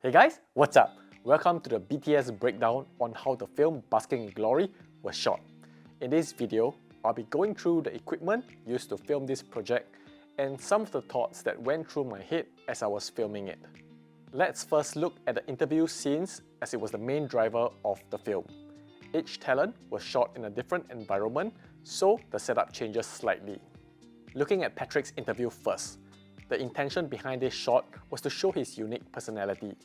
Hey guys, what's up? Welcome to the BTS breakdown on how the film Busking in Glory was shot. In this video, I'll be going through the equipment used to film this project and some of the thoughts that went through my head as I was filming it. Let's first look at the interview scenes as it was the main driver of the film. Each talent was shot in a different environment, so the setup changes slightly. Looking at Patrick's interview first, the intention behind this shot was to show his unique personality.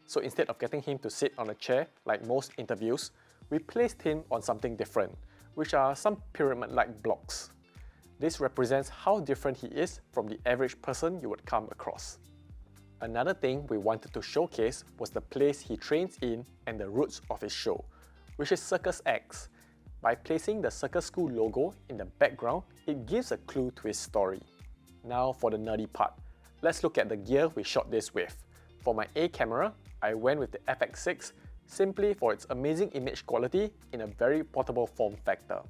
So instead of getting him to sit on a chair like most interviews, we placed him on something different, which are some pyramid-like blocks. This represents how different he is from the average person you would come across. Another thing we wanted to showcase was the place he trains in and the roots of his show, which is Circus X. By placing the Circus School logo in the background, it gives a clue to his story. Now for the nerdy part. Let's look at the gear we shot this with. For my A camera, I went with the FX6 simply for its amazing image quality in a very portable form factor.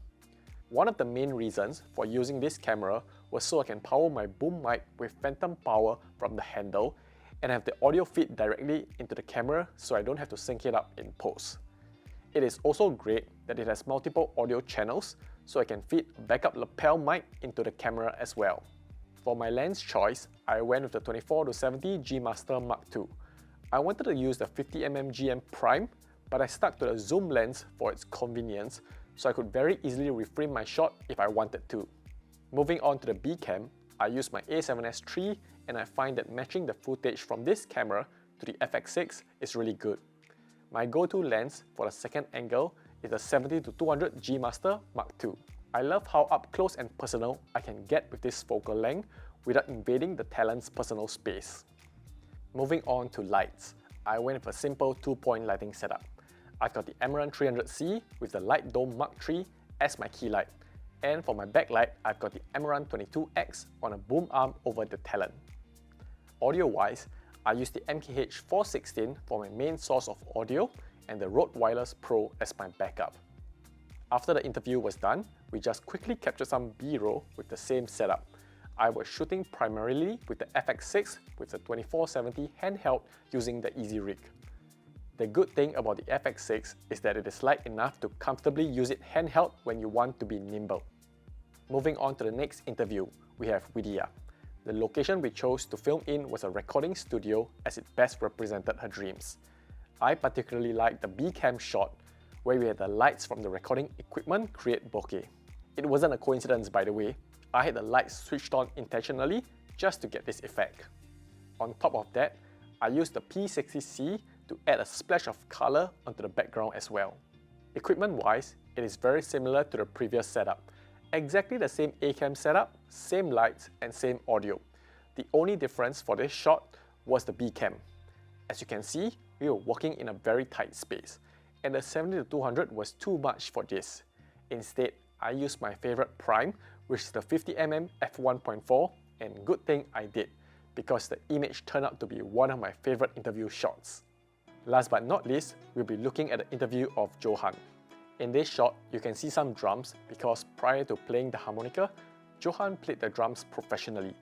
One of the main reasons for using this camera was so I can power my boom mic with phantom power from the handle and have the audio feed directly into the camera so I don't have to sync it up in post. It is also great that it has multiple audio channels so I can feed a backup lapel mic into the camera as well. For my lens choice, I went with the 24-70 G Master Mark II. I wanted to use the 50mm GM Prime, but I stuck to the zoom lens for its convenience, so I could very easily reframe my shot if I wanted to. Moving on to the B cam, I used my A7S III and I find that matching the footage from this camera to the FX6 is really good. My go-to lens for the second angle is the 70-200 G Master Mark II. I love how up close and personal I can get with this focal length without invading the talent's personal space. Moving on to lights, I went with a simple 2-point lighting setup. I've got the Amaran 300C with the Light Dome Mark III as my key light, and for my backlight, I've got the Amaran 22X on a boom arm over the talent. Audio-wise, I used the MKH 416 for my main source of audio and the Rode Wireless Pro as my backup. After the interview was done, we just quickly captured some B-roll with the same setup. I was shooting primarily with the FX6 with the 24-70 handheld using the Easy Rig. The good thing about the FX6 is that it is light enough to comfortably use it handheld when you want to be nimble. Moving on to the next interview, we have Widya. The location we chose to film in was a recording studio as it best represented her dreams. I particularly liked the B-cam shot where we had the lights from the recording equipment create bokeh. It wasn't a coincidence, by the way. I had the lights switched on intentionally just to get this effect. On top of that, I used the P60C to add a splash of color onto the background as well. Equipment-wise, it is very similar to the previous setup. Exactly the same A-cam setup, same lights and same audio. The only difference for this shot was the B-cam. As you can see, we were working in a very tight space, and the 70-200 was too much for this. Instead, I used my favorite prime, which is the 50mm f1.4, and good thing I did, because the image turned out to be one of my favorite interview shots. Last but not least, we'll be looking at the interview of Johan. In this shot, you can see some drums because prior to playing the harmonica, Johan played the drums professionally.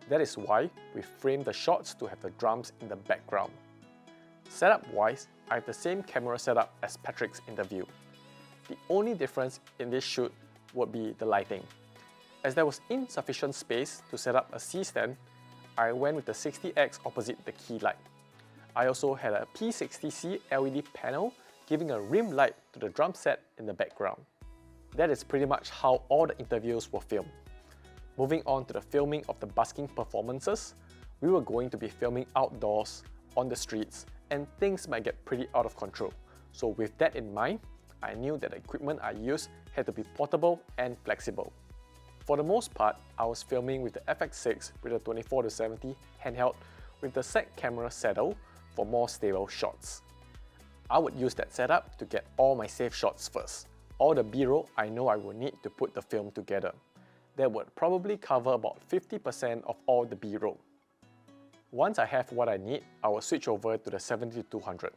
That is why we framed the shots to have the drums in the background. Setup-wise, I have the same camera setup as Patrick's interview. The only difference in this shoot would be the lighting. As there was insufficient space to set up a C-stand, I went with the 60X opposite the key light. I also had a P60C LED panel giving a rim light to the drum set in the background. That is pretty much how all the interviews were filmed. Moving on to the filming of the busking performances, we were going to be filming outdoors, on the streets, and things might get pretty out of control. So with that in mind, I knew that the equipment I used had to be portable and flexible. For the most part, I was filming with the FX6 with a 24-70 handheld with the set camera saddle for more stable shots. I would use that setup to get all my safe shots first. All the B-roll I know I will need to put the film together. That would probably cover about 50% of all the B-roll. Once I have what I need, I will switch over to the 70-200.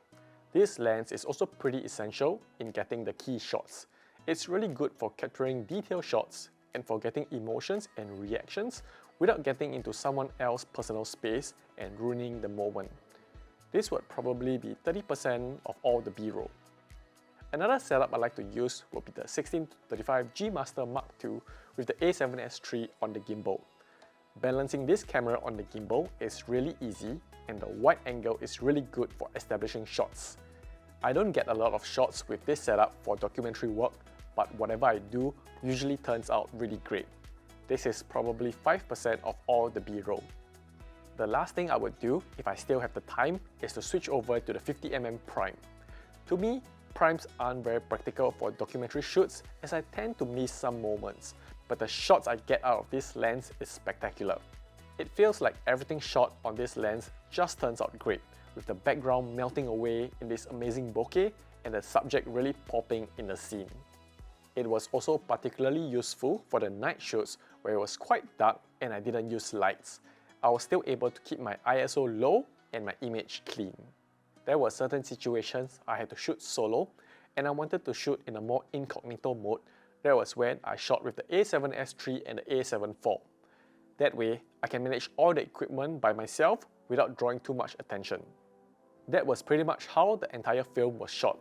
This lens is also pretty essential in getting the key shots. It's really good for capturing detailed shots and for getting emotions and reactions without getting into someone else's personal space and ruining the moment. This would probably be 30% of all the B-roll. Another setup I like to use would be the 16-35 G Master Mark II with the A7S III on the gimbal. Balancing this camera on the gimbal is really easy, and the wide angle is really good for establishing shots. I don't get a lot of shots with this setup for documentary work, but whatever I do usually turns out really great. This is probably 5% of all the B-roll. The last thing I would do, if I still have the time, is to switch over to the 50mm prime. To me, primes aren't very practical for documentary shoots as I tend to miss some moments, but the shots I get out of this lens is spectacular. It feels like everything shot on this lens just turns out great, with the background melting away in this amazing bokeh and the subject really popping in the scene. It was also particularly useful for the night shoots where it was quite dark and I didn't use lights. I was still able to keep my ISO low and my image clean. There were certain situations I had to shoot solo and I wanted to shoot in a more incognito mode. That was when I shot with the A7S III and the A7 IV. That way, I can manage all the equipment by myself without drawing too much attention. That was pretty much how the entire film was shot.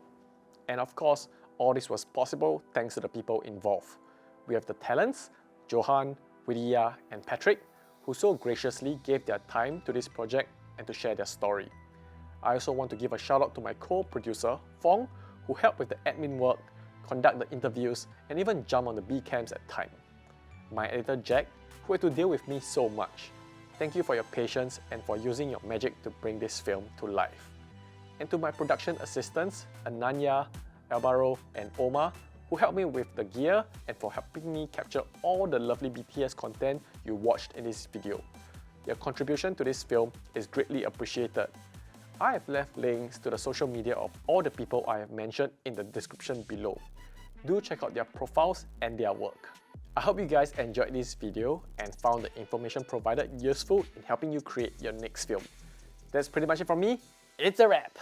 And of course, all this was possible thanks to the people involved. We have the talents, Johan, Widya and Patrick, who so graciously gave their time to this project and to share their story. I also want to give a shout out to my co-producer, Phuong, who helped with the admin work, conduct the interviews, and even jump on the B-cams at times. My editor Jack, who had to deal with me so much. Thank you for your patience and for using your magic to bring this film to life. And to my production assistants, Ananya, Alvaro, and Omar, who helped me with the gear and for helping me capture all the lovely BTS content you watched in this video. Your contribution to this film is greatly appreciated. I have left links to the social media of all the people I have mentioned in the description below. Do check out their profiles and their work. I hope you guys enjoyed this video and found the information provided useful in helping you create your next film. That's pretty much it from me. It's a wrap!